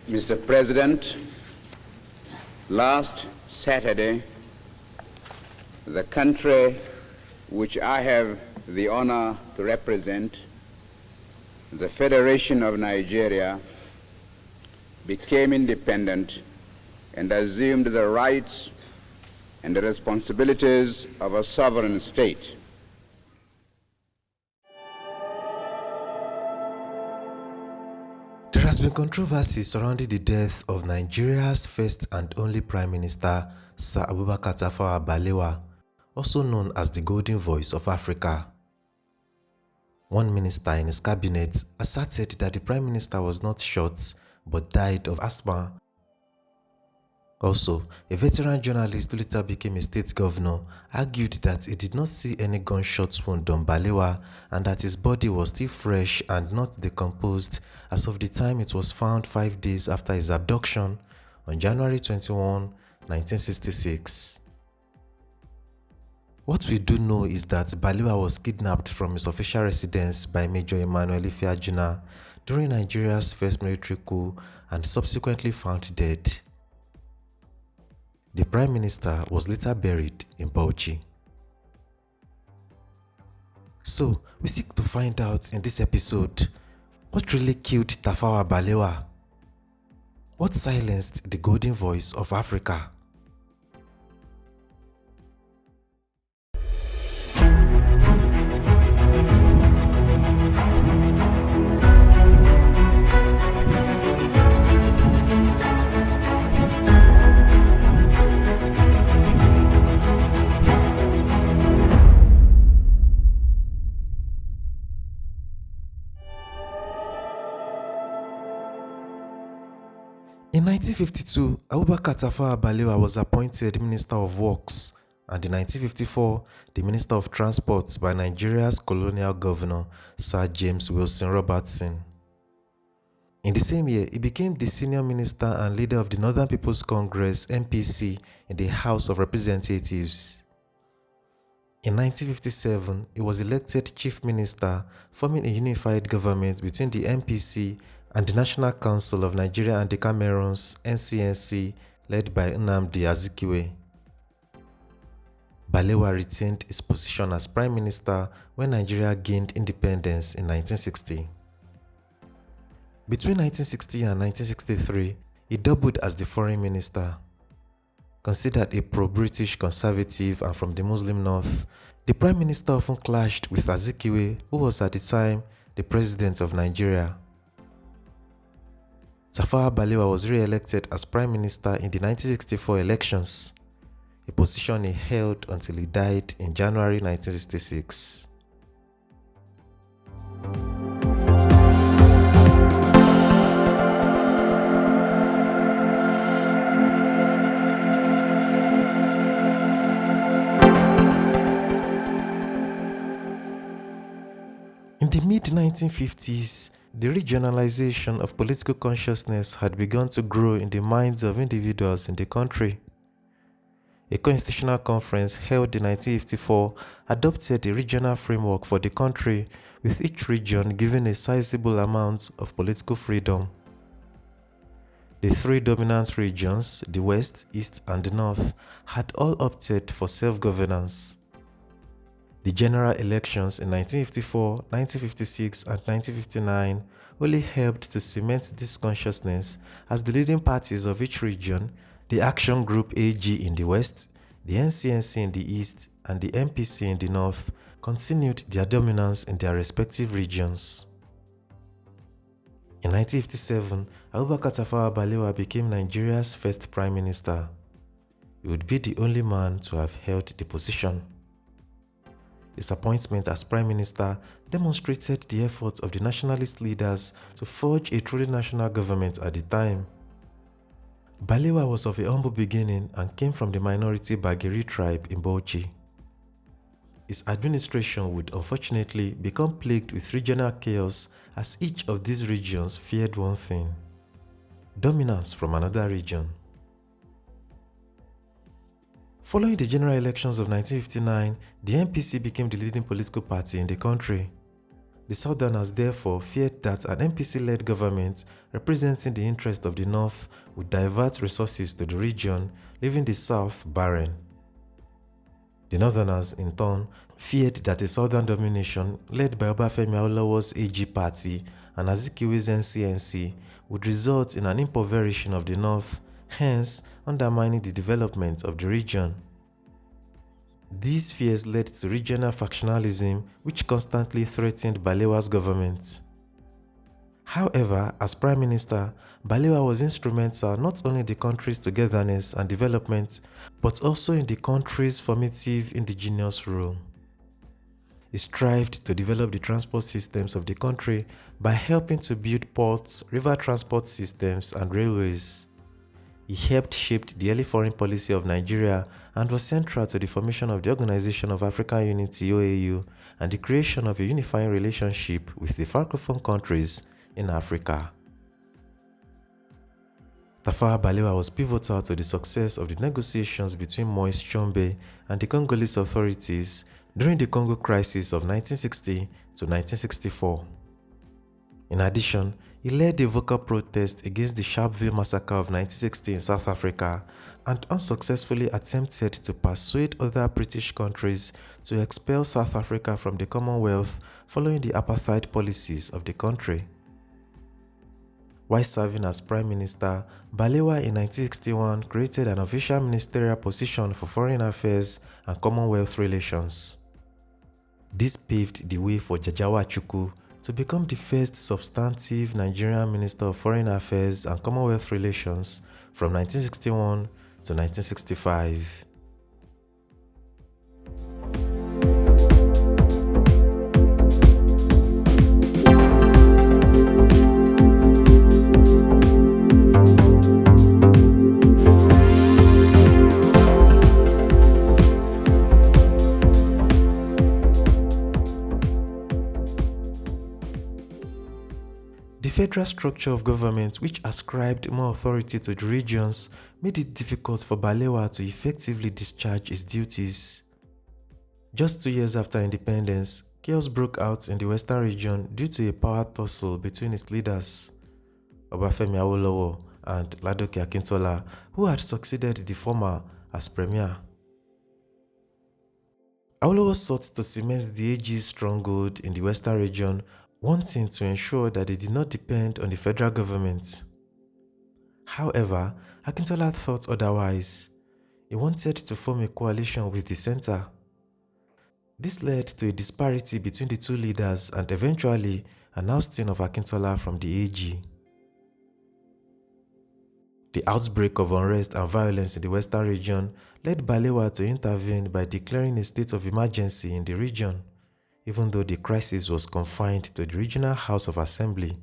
Mr. President, last Saturday, the country which I have the honor to represent, the Federation of Nigeria, became independent and assumed the rights and the responsibilities of a sovereign state. There has been controversy surrounding the death of Nigeria's first and only Prime Minister, Sir Abubakar Tafawa Balewa, also known as the Golden Voice of Africa. One minister in his cabinet asserted that the Prime Minister was not shot but died of asthma. Also, a veteran journalist who later became a state governor argued that he did not see any gunshot wound on Balewa and that his body was still fresh and not decomposed as of the time it was found 5 days after his abduction on January 21, 1966. What we do know is that Balewa was kidnapped from his official residence by Major Emmanuel Ifeajuna during Nigeria's first military coup and subsequently found dead. The Prime Minister was later buried in Bauchi. So, we seek to find out in this episode what really killed Tafawa Balewa? What silenced the Golden Voice of Africa? In 1952, Abubakar Tafawa Balewa was appointed Minister of Works and in 1954, the Minister of Transport by Nigeria's colonial governor, Sir James Wilson Robertson. In the same year, he became the senior minister and leader of the Northern People's Congress (NPC) in the House of Representatives. In 1957, he was elected Chief Minister, forming a unified government between the NPC and the National Council of Nigeria and the Cameroons (NCNC), led by Nnamdi Azikiwe. Balewa retained his position as Prime Minister when Nigeria gained independence in 1960. Between 1960 and 1963, he doubled as the Foreign Minister. Considered a pro-British conservative and from the Muslim North, the Prime Minister often clashed with Azikiwe, who was at the time the President of Nigeria. Tafawa Balewa was re-elected as Prime Minister in the 1964 elections, a position he held until he died in January 1966. In the mid-1950s, the regionalization of political consciousness had begun to grow in the minds of individuals in the country. A constitutional conference held in 1954 adopted a regional framework for the country, with each region given a sizable amount of political freedom. The three dominant regions, the West, East, and the North, had all opted for self-governance. The general elections in 1954, 1956, and 1959 only helped to cement this consciousness as the leading parties of each region, the Action Group AG in the West, the NCNC in the East, and the MPC in the North, continued their dominance in their respective regions. In 1957, Abubakar Tafawa Balewa became Nigeria's first Prime Minister. He would be the only man to have held the position. His appointment as Prime Minister demonstrated the efforts of the nationalist leaders to forge a truly national government at the time. Balewa was of a humble beginning and came from the minority Bageri tribe in Bauchi. His administration would unfortunately become plagued with regional chaos as each of these regions feared one thing: dominance from another region. Following the general elections of 1959, the MPC became the leading political party in the country. The Southerners therefore feared that an MPC-led government representing the interest of the North would divert resources to the region, leaving the South barren. The Northerners, in turn, feared that a Southern domination led by Obafemi Awolowo's AG party and Azikiwe's NCNC would result in an impoverishing of the North, hence undermining the development of the region. These fears led to regional factionalism, which constantly threatened Balewa's government. However, as Prime Minister, Balewa was instrumental not only in the country's togetherness and development, but also in the country's formative indigenous role. He strived to develop the transport systems of the country by helping to build ports, river transport systems, and railways. He helped shape the early foreign policy of Nigeria and was central to the formation of the Organization of African Unity (OAU) and the creation of a unifying relationship with the Francophone countries in Africa. Tafawa Balewa was pivotal to the success of the negotiations between Moise Tshombe and the Congolese authorities during the Congo crisis of 1960 to 1964. In addition, he led a vocal protest against the Sharpeville massacre of 1960 in South Africa and unsuccessfully attempted to persuade other British countries to expel South Africa from the Commonwealth following the apartheid policies of the country. While serving as Prime Minister, Balewa in 1961 created an official ministerial position for foreign affairs and Commonwealth relations. This paved the way for Jajawa Chukwu to become the first substantive Nigerian Minister of Foreign Affairs and Commonwealth Relations from 1961 to 1965. The federal structure of government, which ascribed more authority to the regions, made it difficult for Balewa to effectively discharge his duties. Just 2 years after independence, chaos broke out in the western region due to a power tussle between its leaders, Obafemi Awolowo and Ladoke Akintola, who had succeeded the former as premier. Awolowo sought to cement the AG's stronghold in the western region, wanting to ensure that they did not depend on the federal government. However, Akintola thought otherwise. He wanted to form a coalition with the center. This led to a disparity between the two leaders and eventually an ousting of Akintola from the AG. The outbreak of unrest and violence in the western region led Balewa to intervene by declaring a state of emergency in the region, even though the crisis was confined to the Regional House of Assembly.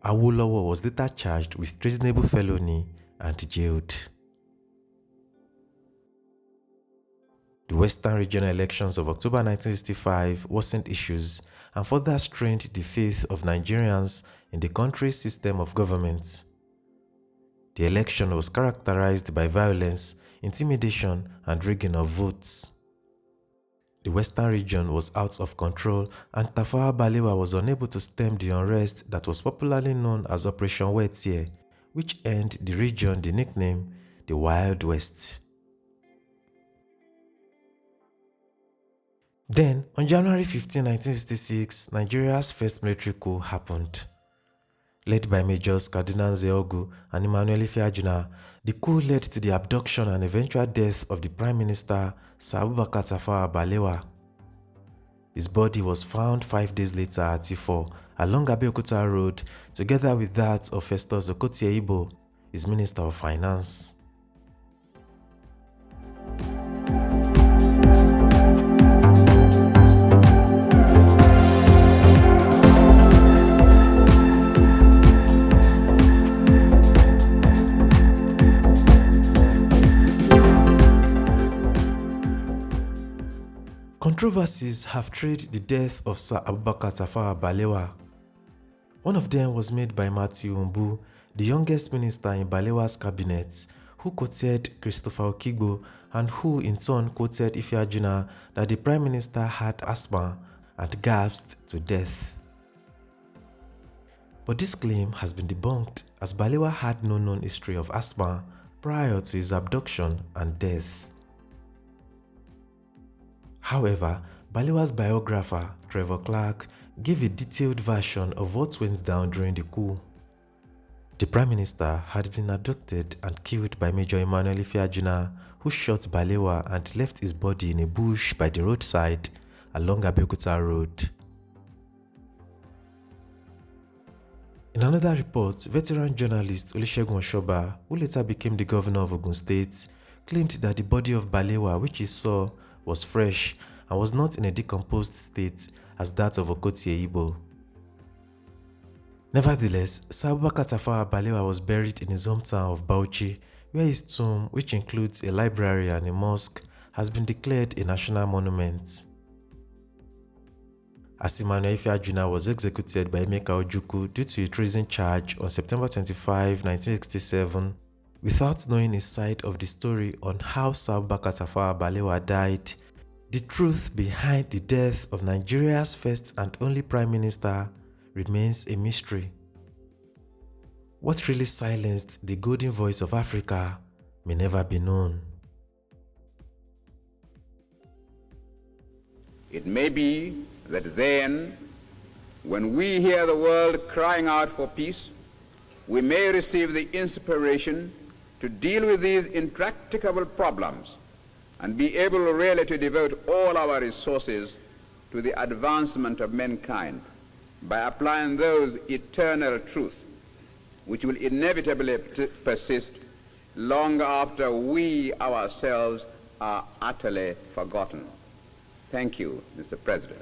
Awolowo was later charged with treasonable felony and jailed. The Western Regional elections of October 1965 worsened issues and further strained the faith of Nigerians in the country's system of government. The election was characterized by violence, intimidation, and rigging of votes. The Western region was out of control and Tafawa Balewa was unable to stem the unrest that was popularly known as Operation Wetie, which earned the region the nickname the Wild West. Then, on January 15, 1966, Nigeria's first military coup happened. Led by Majors Kaduna Nzeogu and Emmanuel Ifeajuna, the coup led to the abduction and eventual death of the Prime Minister, Sir Abubakar Tafawa Balewa. His body was found 5 days later at Ifo along Abeokuta Road, together with that of Festus Okotie-Ibo, his Minister of Finance. Controversies have trailed the death of Sir Abubakar Tafawa Balewa. One of them was made by Matthew Mbu, the youngest minister in Balewa's cabinet, who quoted Christopher Okigbo and who in turn quoted Ifeajuna that the Prime Minister had asthma and gasped to death. But this claim has been debunked as Balewa had no known history of asthma prior to his abduction and death. However, Balewa's biographer, Trevor Clark, gave a detailed version of what went down during the coup. The Prime Minister had been abducted and killed by Major Emmanuel Ifeajuna, who shot Balewa and left his body in a bush by the roadside along Abeokuta Road. In another report, veteran journalist Olusegun Oshoba, who later became the governor of Ogun State, claimed that the body of Balewa, which he saw, was fresh and was not in a decomposed state as that of Okotie Igbo. Nevertheless, Abubakar Tafawa Balewa was buried in his hometown of Bauchi, where his tomb, which includes a library and a mosque, has been declared a national monument. As Emmanuel Ifeajuna was executed by Emeka Ojukwu due to a treason charge on September 25, 1967, without knowing a side of the story on how Abubakar Tafawa Balewa died, the truth behind the death of Nigeria's first and only Prime Minister remains a mystery. What really silenced the golden voice of Africa may never be known. It may be that then, when we hear the world crying out for peace, we may receive the inspiration to deal with these intractable problems and be able really to devote all our resources to the advancement of mankind by applying those eternal truths which will inevitably persist long after we ourselves are utterly forgotten. Thank you, Mr. President.